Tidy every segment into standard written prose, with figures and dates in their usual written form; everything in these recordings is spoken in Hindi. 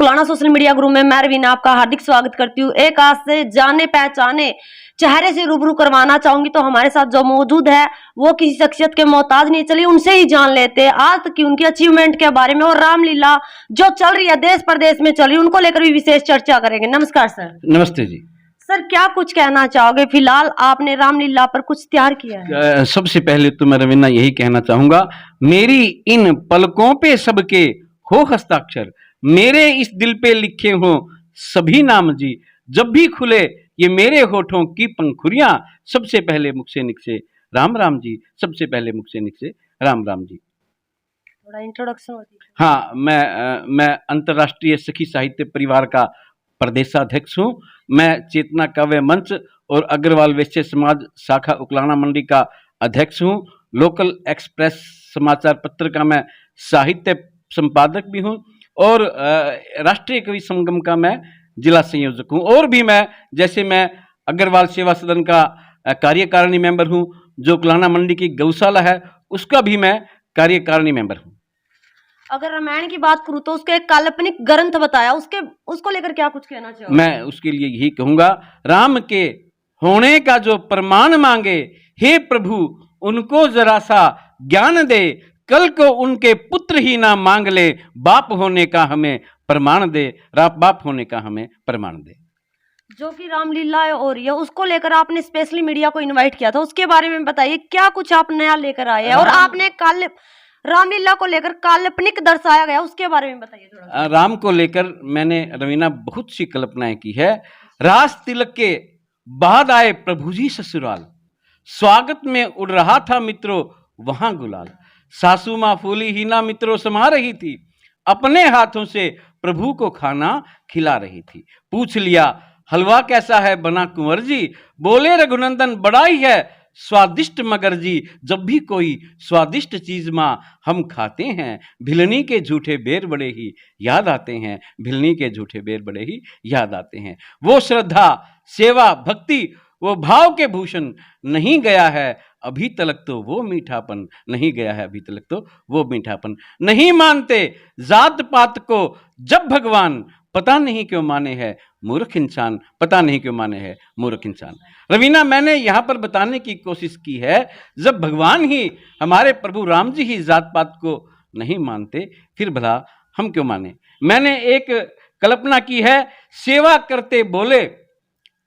उकलाना सोशल मीडिया ग्रुप में मैं रवीना आपका हार्दिक स्वागत करती हूँ। एक आज से जाने पहचाने चेहरे से रूबरू करवाना चाहूंगी। तो हमारे साथ जो मौजूद है वो किसी शख्सियत के मोहताज नहीं, चलिए उनसे ही जान लेते हैं आज तक की उनकी अचीवमेंट के बारे में और रामलीला जो चल रही है देश प्रदेश में चल रही है उनको लेकर भी विशेष चर्चा करेंगे। नमस्कार सर। नमस्ते जी। सर क्या कुछ कहना चाहोगे? फिलहाल आपने रामलीला पर कुछ तैयार किया है। सबसे पहले तो मैं रवीना यही कहना चाहूंगा, मेरी इन पलकों पे सबके हो हस्ताक्षर, मेरे इस दिल पे लिखे हो सभी नाम जी, जब भी खुले ये मेरे होठों की पंखुरियां, सबसे पहले मुख से निकसे राम राम जी, सबसे पहले मुख से निकसे राम राम जी। थोड़ा इंट्रोडक्शन होती है। हाँ, मैं अंतर्राष्ट्रीय सखी साहित्य परिवार का प्रदेशाध्यक्ष हूँ। मैं चेतना काव्य मंच और अग्रवाल वैश्य समाज शाखा उकलाना मंडी का अध्यक्ष हूँ। लोकल एक्सप्रेस समाचार पत्र का मैं साहित्य संपादक भी हूँ और राष्ट्रीय कवि संगम का मैं जिला संयोजक हूँ। और भी मैं अग्रवाल सेवा सदन का कार्यकारिणी मेंबर हूँ। जो उकलाना मंडी की गौशाला है उसका भी मैं कार्यकारिणी मेंबर हूँ। अगर रामायण की बात करूं तो उसके एक काल्पनिक ग्रंथ बताया, उसको लेकर क्या कुछ कहना चाहोगे? मैं उसके लिए यही कहूंगा, राम के होने का जो प्रमाण मांगे, हे प्रभु उनको जरा सा ज्ञान दे, कल को उनके पुत्र ही ना मांग ले, बाप होने का हमें प्रमाण दे, बाप होने का हमें प्रमाण दे। जो कि रामलीला हो रही है उसको लेकर आपने स्पेशली मीडिया को इनवाइट किया था, उसके बारे में बताइए क्या कुछ आप नया लेकर आए हैं और आपने रामलीला को लेकर काल्पनिक दर्शाया गया उसके बारे में बताइए थोड़ा। राम को लेकर मैंने रवीना बहुत सी कल्पनाएं की है। रास तिलक के बाद आए प्रभु जी ससुराल, स्वागत में उड़ रहा था मित्रों वहां गुलाल, सासू माँ फूली ही ना मित्रों समा रही थी, अपने हाथों से प्रभु को खाना खिला रही थी। पूछ लिया हलवा कैसा है बना कुंवर जी, बोले रघुनंदन बड़ा ही है स्वादिष्ट मगर जी, जब भी कोई स्वादिष्ट चीज माँ हम खाते हैं, भिलनी के झूठे बेर बड़े ही याद आते हैं, भिलनी के झूठे बेर बड़े ही याद आते हैं। वो श्रद्धा सेवा भक्ति वो भाव के भूषण नहीं गया है अभी तलक तो वो मीठापन, नहीं गया है अभी तलक तो वो मीठापन। नहीं मानते जात पात को जब भगवान, पता नहीं क्यों माने है मूर्ख इंसान, पता नहीं क्यों माने है मूर्ख इंसान। रवीना मैंने यहां पर बताने की कोशिश की है, जब भगवान ही हमारे प्रभु राम जी ही जात पात को नहीं मानते फिर भला हम क्यों माने। मैंने एक कल्पना की है, सेवा करते बोले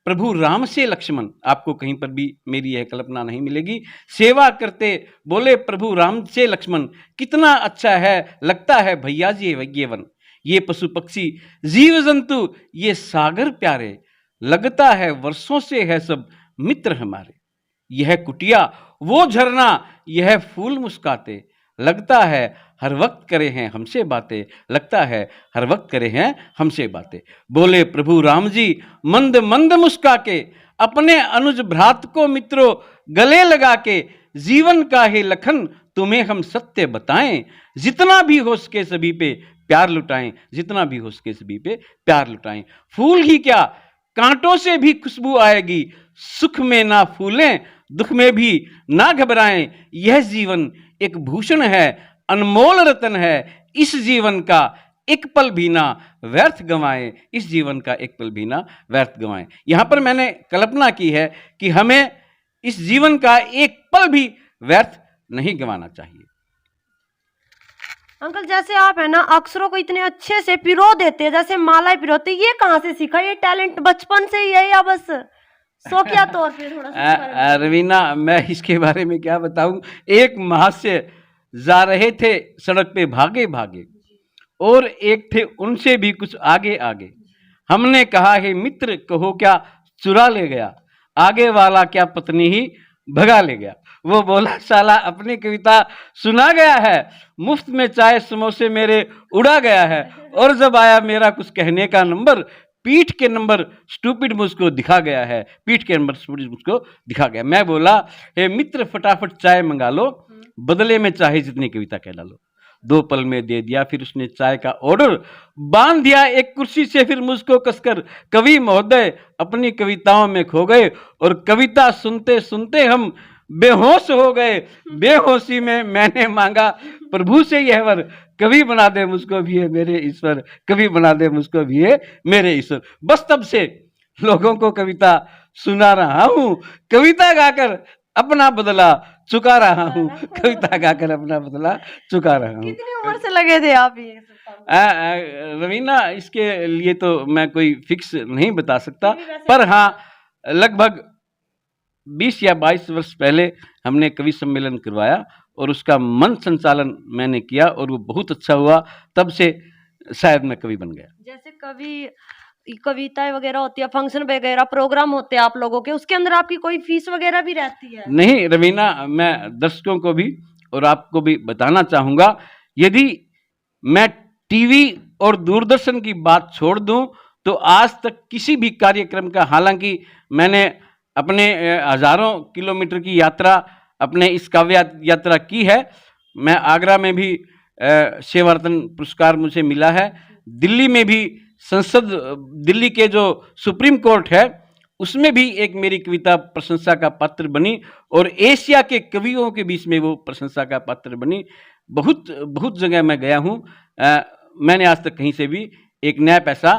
प्रभु राम से लक्ष्मण, आपको कहीं पर भी मेरी यह कल्पना नहीं मिलेगी। सेवा करते बोले प्रभु राम से लक्ष्मण, कितना अच्छा है लगता है भैया जी ये वन, ये पशु पक्षी जीव जंतु ये सागर प्यारे, लगता है वर्षों से है सब मित्र हमारे। यह कुटिया वो झरना यह फूल मुस्काते, लगता है हर वक्त करे हैं हमसे बातें, लगता है हर वक्त करे हैं हमसे बातें। बोले प्रभु राम जी मंद मंद मुस्का के, अपने अनुज भ्रात को मित्रों गले लगा के, जीवन का हे लखन तुम्हें हम सत्य बताएं, जितना भी हो सके सभी पे प्यार लुटाएं, जितना भी हो सके सभी पे प्यार लुटाएं। फूल ही क्या कांटों से भी खुशबू आएगी, सुख में ना फूलें दुख में भी ना घबराएं, यह जीवन एक भूषण है अनमोल रतन है, इस जीवन का एक पल भी ना व्यर्थ गंवाएं, इस जीवन का एक पल भी ना व्यर्थ गंवाएं। यहां पर मैंने कल्पना की है कि हमें इस जीवन का एक पल भी व्यर्थ नहीं गंवाना चाहिए। अंकल जैसे आप है ना अक्षरों को इतने अच्छे से पिरो देते हैं, जैसे मालाएं पिरोते, ये कहाँ से सीखा? ये टैलेंट बचपन से ही है या बस शौकिया तौर पे? थोड़ा रवीना मैं इसके बारे में क्या बताऊं। एक महाशय जा रहे थे सड़क पे भागे भागे और एक थे उनसे भी कुछ आगे आगे, हमने कहा हे मित्र कहो क्या चुरा ले गया, आगे वाला क्या पत्नी ही भगा ले गया। वो बोला साला अपनी कविता सुना गया है, मुफ्त में चाय समोसे मेरे उड़ा गया है, और जब आया मेरा कुछ कहने का नंबर, पीठ के नंबर स्टूपिड मुझको दिखा गया है, पीठ के नंबर स्टूपिड मुझको दिखा गया। मैं बोला हे मित्र फटाफट चाय मंगा लो, बदले में चाहे जितनी कविता कह डालो। 2 पल में दे दिया फिर उसने चाय का ऑर्डर, बांध दिया एक कुर्सी से फिर मुझको कसकर, कवि महोदय अपनी कविताओं में खो गए और कविता सुनते सुनते हम बेहोश हो गए, बेहोशी में मैंने मांगा प्रभु से यह वर, कभी बना दे मुझको भी है मेरे ईश्वर, कभी बना दे मुझको भी है मेरे ईश्वर। बस तब से लोगों को कविता सुना रहा हूं, कविता गाकर अपना बदला चुका रहा हूं, कविता गाकर अपना बदला चुका रहा हूं। कितनी उम्र से लगे थे आप ये सब काम? रवीना, इसके लिए तो मैं कोई फिक्स नहीं बता सकता, पर हाँ लगभग 20 या 22 वर्ष पहले हमने कवि सम्मेलन करवाया और उसका मंच संचालन मैंने किया और वो बहुत अच्छा हुआ। तब से शायद मैं कवि बन गया। जैसे कविताएं वगैरह होती है, फंक्शन वगैरह प्रोग्राम होते हैं आप लोगों के, उसके अंदर आपकी कोई फीस वगैरह भी रहती है? नहीं रवीना, मैं दर्शकों को भी और आपको भी बताना चाहूंगा, यदि मैं टीवी और दूरदर्शन की बात छोड़ दूं तो आज तक किसी भी कार्यक्रम का, हालांकि मैंने अपने हजारों किलोमीटर की यात्रा, अपने इस काव्य यात्रा की है। मैं आगरा में भी सेवा रत्न पुरस्कार मुझे मिला है, दिल्ली में भी संसद, दिल्ली के जो सुप्रीम कोर्ट है उसमें भी एक मेरी कविता प्रशंसा का पात्र बनी और एशिया के कवियों के बीच में वो प्रशंसा का पात्र बनी। बहुत बहुत जगह मैं गया हूँ। मैंने आज तक कहीं से भी एक नया पैसा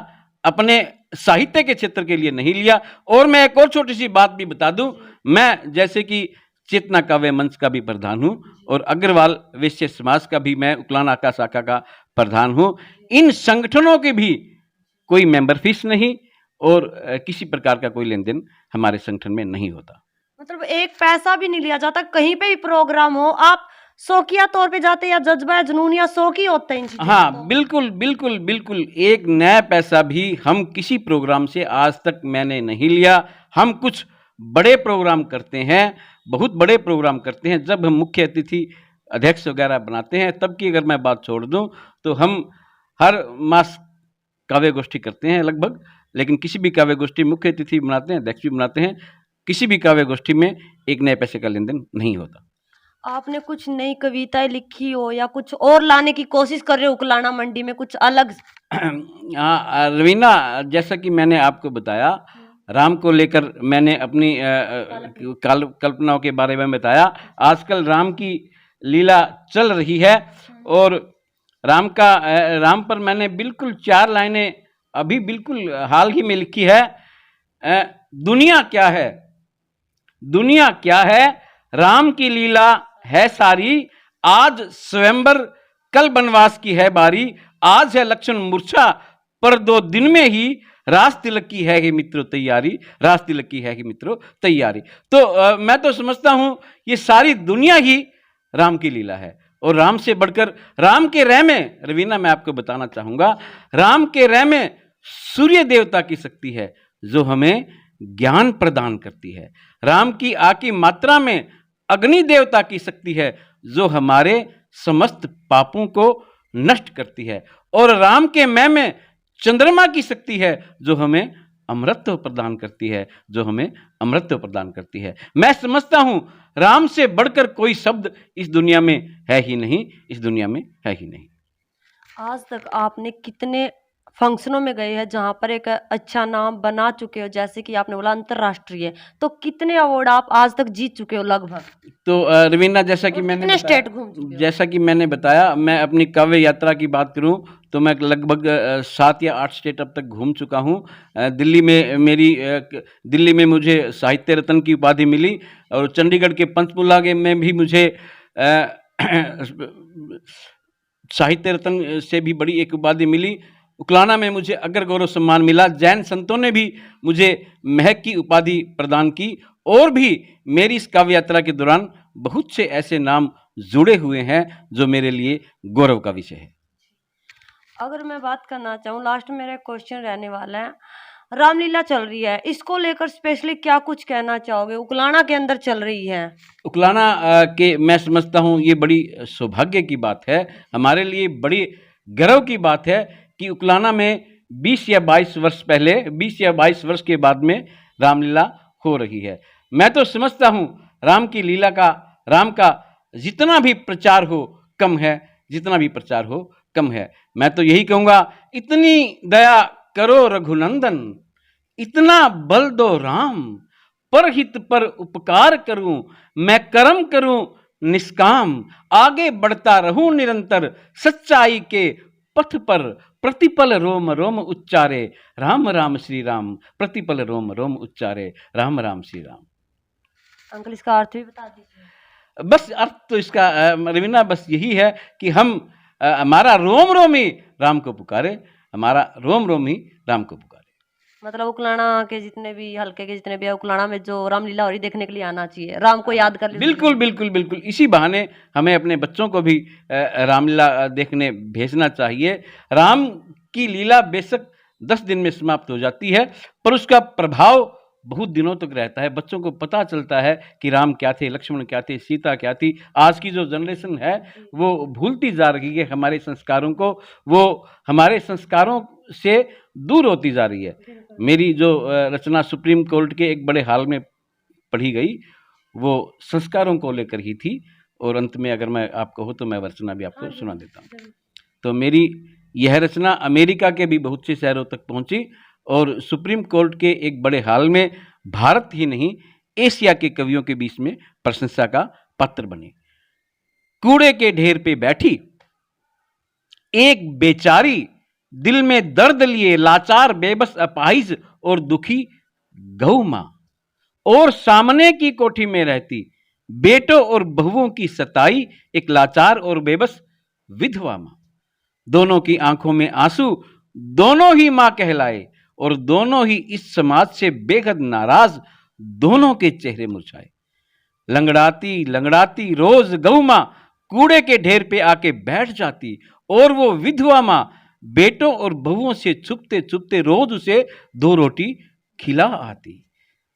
अपने साहित्य के क्षेत्र के लिए नहीं लिया। और मैं एक और छोटी सी बात भी बता दूं, मैं जैसे कि चेतना काव्य मंच का भी प्रधान हूं और अग्रवाल वैश्य समाज का भी मैं उकलाना का शाखा का प्रधान हूं। इन संगठनों के भी कोई मेंबर फीस नहीं और किसी प्रकार का कोई लेन देन हमारे संगठन में नहीं होता। मतलब एक पैसा भी नहीं लिया जाता, कहीं पे भी प्रोग्राम हो आप शौकिया तौर पे जाते या जज्बा जुनून या शौक ही होता है इन चीजों? हाँ बिल्कुल बिल्कुल बिल्कुल, एक नया पैसा भी हम किसी प्रोग्राम से आज तक मैंने नहीं लिया। हम कुछ बड़े प्रोग्राम करते हैं, बहुत बड़े प्रोग्राम करते हैं, जब हम मुख्य अतिथि अध्यक्ष वगैरह बनाते हैं तब की अगर मैं बात छोड़ दूं तो हम हर मास काव्य गोष्ठी करते हैं लगभग, लेकिन किसी भी काव्य गोष्ठी मुख्य अतिथि बनाते हैं, अध्यक्ष भी बनाते हैं, किसी भी काव्य गोष्ठी में एक नए पैसे का लेन देन नहीं होता। आपने कुछ नई कविताएं लिखी हो या कुछ और लाने की कोशिश कर रहे हो उकलाना मंडी में कुछ अलग? रवीना, जैसा कि मैंने आपको बताया, राम को लेकर मैंने अपनी कल्पनाओं के बारे में बताया। आजकल राम की लीला चल रही है और राम पर मैंने बिल्कुल 4 लाइनें अभी बिल्कुल हाल ही में लिखी है। दुनिया क्या है, दुनिया क्या है, राम की लीला है सारी, आज स्वयंवर कल बनवास की है बारी, आज है लक्ष्मण मूर्छा पर 2 दिन में ही रास तिलक की है मित्रों तैयारी, रास तिलक की है मित्रों तैयारी। तो मैं तो समझता हूं ये सारी दुनिया ही राम की लीला है और राम से बढ़कर, राम के रह में रवीना मैं आपको बताना चाहूंगा, राम के रह में सूर्य देवता की शक्ति है जो हमें ज्ञान प्रदान करती है। राम की आ की मात्रा में अग्नि देवता की शक्ति है जो हमारे समस्त पापों को नष्ट करती है और राम के मैं में चंद्रमा की शक्ति है जो हमें अमृतत्व प्रदान करती है, जो हमें अमृतत्व प्रदान करती है। मैं समझता हूं राम से बढ़कर कोई शब्द इस दुनिया में है ही नहीं, इस दुनिया में है ही नहीं। आज तक आपने कितने फंक्शनों में गए हैं जहां पर एक अच्छा नाम बना चुके हो, जैसे कि आपने बोला अंतरराष्ट्रीय, तो कितने अवार्ड आप आज तक जीत चुके हो लगभग? तो रवीना, जैसा कि मैंने स्टेट घूम चुके हो? जैसा कि मैंने बताया, मैं अपनी काव्य यात्रा की बात करूं तो मैं लगभग 7 या 8 स्टेट अब तक घूम चुका हूं। दिल्ली में मुझे साहित्य रत्न की उपाधि मिली और चंडीगढ़ के पंचकुला में भी मुझे साहित्य रत्न से भी बड़ी एक उपाधि मिली। उकलाना में मुझे अग्र गौरव सम्मान मिला। जैन संतों ने भी मुझे महक की उपाधि प्रदान की और भी मेरी इस काव्य यात्रा के दौरान बहुत से ऐसे नाम जुड़े हुए हैं जो मेरे लिए गौरव का विषय है। अगर मैं बात करना चाहूँ, लास्ट मेरा क्वेश्चन रहने वाला है, रामलीला चल रही है, इसको लेकर स्पेशली क्या कुछ कहना चाहोगे? उकलाना के अंदर चल रही है, उकलाना के मैं समझता हूँ ये बड़ी सौभाग्य की बात है, हमारे लिए बड़ी गर्व की बात है कि उकलाना में 20 या 22 वर्ष पहले, 20 या 22 वर्ष के बाद में रामलीला हो रही है। मैं तो समझता हूँ राम की लीला का, राम का जितना भी प्रचार हो कम है, जितना भी प्रचार हो कम है। मैं तो यही कहूँगा, इतनी दया करो रघुनंदन, इतना बल दो राम, परहित पर उपकार करूं, मैं कर्म करूं निष्काम, आगे बढ़ता रहूं निरंतर, सच्चाई के पथ पर प्रतिपल रोम रोम उच्चारे, राम राम श्री राम, प्रतिपल रोम रोम उच्चारे, राम राम श्री राम। अंकल इसका अर्थ भी बता दीजिए। बस अर्थ तो इसका रवीना बस यही है कि हम हमारा रोम रोम ही राम को पुकारे, हमारा रोम रोम ही राम को पुकारे। मतलब उकलाना के जितने भी हल्के के जितने भी है, उकलाना में जो रामलीला हो रही देखने के लिए आना चाहिए, राम को याद कर लीजिए। बिल्कुल बिल्कुल बिल्कुल, इसी बहाने हमें अपने बच्चों को भी रामलीला देखने भेजना चाहिए। राम की लीला बेशक 10 दिन में समाप्त हो जाती है, पर उसका प्रभाव बहुत दिनों तक रहता है। बच्चों को पता चलता है कि राम क्या थे, लक्ष्मण क्या थे, सीता क्या थी। आज की जो जनरेशन है वो भूलती जा रही है हमारे संस्कारों को, वो हमारे संस्कारों से दूर होती जा रही है। मेरी जो रचना सुप्रीम कोर्ट के एक बड़े हाल में पढ़ी गई, वो संस्कारों को लेकर ही थी, और अंत में अगर मैं आपको हो तो मैं रचना भी आपको सुना देता हूँ। तो मेरी यह रचना अमेरिका के भी बहुत से शहरों तक पहुंची, और सुप्रीम कोर्ट के एक बड़े हाल में भारत ही नहीं एशिया के कवियों के बीच में प्रशंसा का पात्र बनी। कूड़े के ढेर पे बैठी एक बेचारी, दिल में दर्द लिए लाचार बेबस अपाहिज और दुखी गौ मां, और सामने की कोठी में रहती बेटों और बहुओं की सताई एक लाचार और बेबस विधवा मां। दोनों की आंखों में आंसू, दोनों ही मां कहलाए, और दोनों ही इस समाज से बेहद नाराज, दोनों के चेहरे मुरझाए। लंगड़ाती लंगड़ाती रोज गौ मां कूड़े के ढेर पे आके बैठ जाती, और वो विधवा मां बेटों और बहुओं से छुपते छुपते रोज उसे 2 रोटी खिला आती।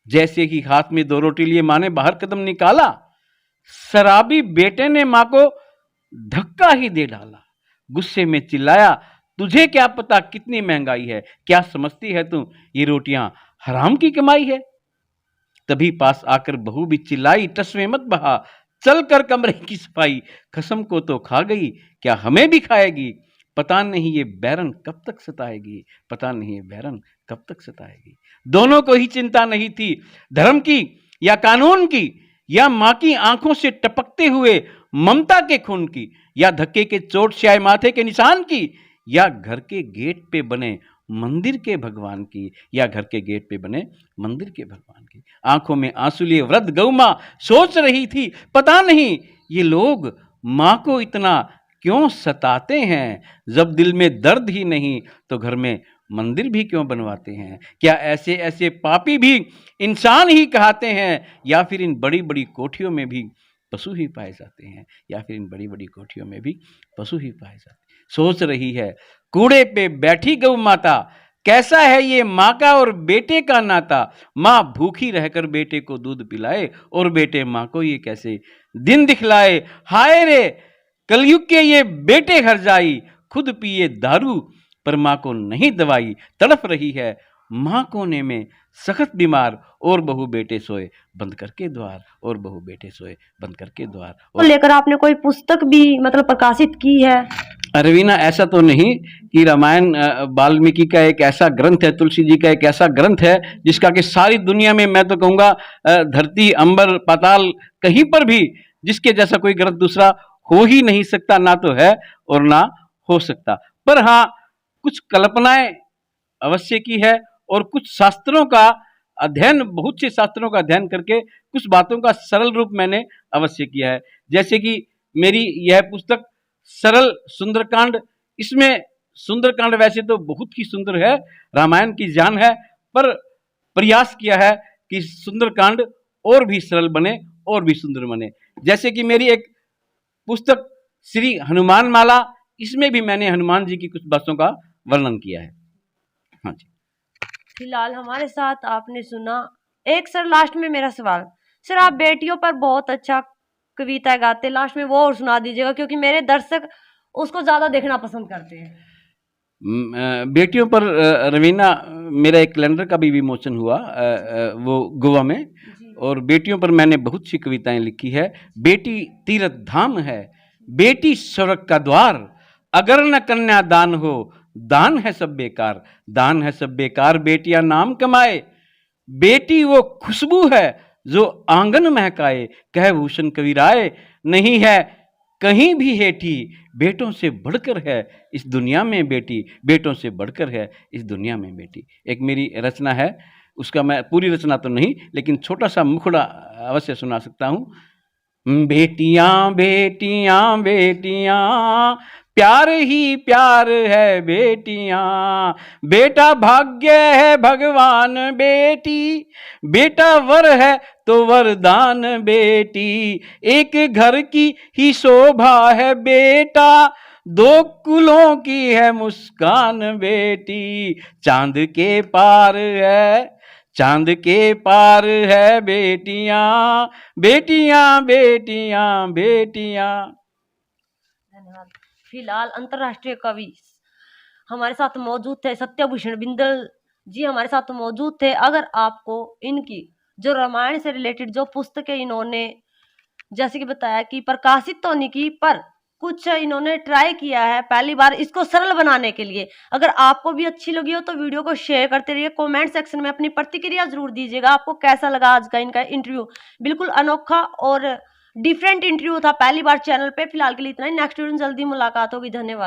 जैसे ही हाथ में 2 रोटी लिए मां ने बाहर कदम निकाला, शराबी बेटे ने मां को धक्का ही दे डाला। गुस्से में चिल्लाया, तुझे क्या पता कितनी महंगाई है, क्या समझती है तू ये रोटियां हराम की कमाई है। तभी पास आकर बहू भी चिल्लाई, टसवे मत बहा, चल कर कमरे की सफाई, कसम को तो खा गई, क्या हमें भी खाएगी। पता नहीं ये बैरन कब तक सताएगी, पता नहीं ये बैरन कब तक सताएगी। दोनों को ही चिंता नहीं थी धर्म की या कानून की, या मां की आंखों से टपकते हुए ममता के खून की, या धक्के के चोट से आए माथे के निशान की, या घर के गेट पे बने मंदिर के भगवान की, या घर के गेट पे बने मंदिर के भगवान की। आंखों में आंसू लिए वृद्ध गौ मां सोच रही थी, पता नहीं ये लोग मां को इतना क्यों सताते हैं। जब दिल में दर्द ही नहीं तो घर में मंदिर भी क्यों बनवाते हैं। क्या ऐसे ऐसे पापी भी इंसान ही कहते हैं, या फिर इन बड़ी बड़ी कोठियों में भी पशु ही पाए जाते हैं, या फिर इन बड़ी बड़ी कोठियों में भी पशु ही पाए जाते हैं। सोच रही है कूड़े पे बैठी गौ माता, कैसा है ये माँ का और बेटे का नाता। माँ भूखी रहकर बेटे को दूध पिलाए, और बेटे माँ को ये कैसे दिन दिखलाए। हाय रे कलयुग के ये बेटे हर जाई, खुद पिए दारू पर माँ को नहीं दवाई। तड़फ रही है माँ कोने में सख्त बीमार, और बहू बेटे सोए बंद करके द्वार, और बहू बेटे सोए बंद करके द्वार। और लेकर आपने कोई पुस्तक भी मतलब प्रकाशित की है? रवीना ऐसा तो नहीं कि रामायण वाल्मीकि का एक ऐसा ग्रंथ है, तुलसी जी का एक ऐसा ग्रंथ है जिसका कि सारी दुनिया में, मैं तो कहूँगा धरती अंबर पाताल कहीं पर भी जिसके जैसा कोई ग्रंथ दूसरा हो ही नहीं सकता, ना तो है और ना हो सकता। पर हाँ, कुछ कल्पनाएं अवश्य की है, और कुछ शास्त्रों का अध्ययन, बहुत से शास्त्रों का अध्ययन करके कुछ बातों का सरल रूप मैंने अवश्य किया है। जैसे कि मेरी यह पुस्तक सरल सुंदरकांड, इसमें सुंदरकांड वैसे तो बहुत ही सुंदर है, रामायण की जान है, पर प्रयास किया है कि सुंदरकांड और भी सरल बने और भी सुंदर बने। जैसे कि मेरी एक पुस्तक श्री हनुमान माला, इसमें भी मैंने हनुमान जी की कुछ बातों का वर्णन किया है। हाँ जी। फिलहाल हमारे साथ आपने सुना। एक सर लास्ट में मेरा सवाल, सर आप बेटियों पर बहुत अच्छा कविता गाते, लास्ट में वो और सुना दीजिएगा, क्योंकि मेरे दर्शक उसको ज्यादा देखना पसंद करते हैं। बेटियों पर रवीना, मेरा एक कैलेंडर का भी विमोचन हुआ वो गोवा में, और बेटियों पर मैंने बहुत सी कविताएं लिखी है। बेटी तीर्थ धाम है, बेटी स्वर्ग का द्वार, अगर न कन्या दान हो दान है सब बेकार, दान है सब बेकार। बेटियां नाम कमाए बेटी वो खुशबू है जो आंगन महकाए, कह भूषण कबीराए। नहीं है कहीं भी हेठी, बेटों से बढ़कर है इस दुनिया में बेटी, बेटों से बढ़कर है इस दुनिया में बेटी। एक मेरी रचना है, उसका मैं पूरी रचना तो नहीं लेकिन छोटा सा मुखड़ा अवश्य सुना सकता हूँ। बेटियां बेटियां बेटियां, प्यार ही प्यार है बेटियां, बेटा भाग्य है भगवान बेटी, बेटा वर है तो वरदान बेटी, एक घर की ही शोभा है बेटा, दो कुलों की है मुस्कान बेटी, चांद के पार है, चांद के पार है बेटियां, बेटियां बेटियां बेटियां। धन्यवाद। फिलहाल अंतर्राष्ट्रीय कवि हमारे साथ मौजूद थे, सत्यभूषण बिंदल जी हमारे साथ मौजूद थे। अगर आपको इनकी जो रामायण से रिलेटेड जो पुस्तकें इन्होंने जैसे कि बताया कि प्रकाशित तो नहीं की, पर कुछ इन्होंने ट्राई किया है पहली बार इसको सरल बनाने के लिए। अगर आपको भी अच्छी लगी हो तो वीडियो को शेयर करते रहिए, कमेंट सेक्शन में अपनी प्रतिक्रिया जरूर दीजिएगा। आपको कैसा लगा आज का इनका इंटरव्यू? बिल्कुल अनोखा और डिफरेंट इंटरव्यू था, पहली बार चैनल पे। फिलहाल के लिए इतना ही, नेक्स्ट वीडियो में जल्दी मुलाकात होगी। धन्यवाद।